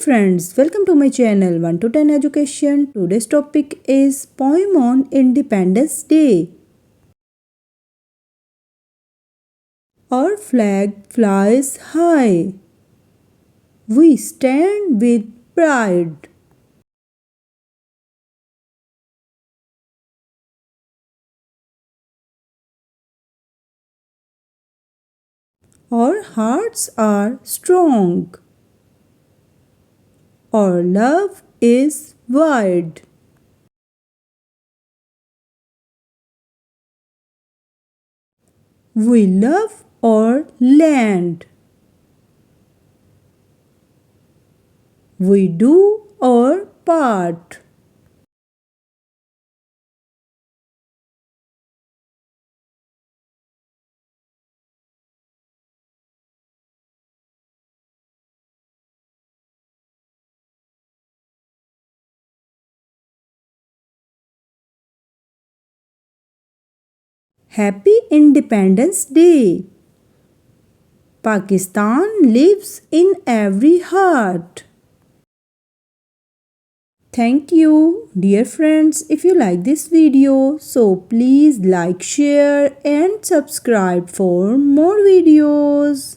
friends, welcome to my channel 1 to 10 Education. Today's topic is Poem on Independence Day. Our flag flies high. We stand with pride. Our hearts are strong. Our love is wide. We love our land. We do our part. Happy Independence Day! Pakistan lives in every heart. Thank you, dear friends. If you like this video, so please like, share and subscribe for more videos.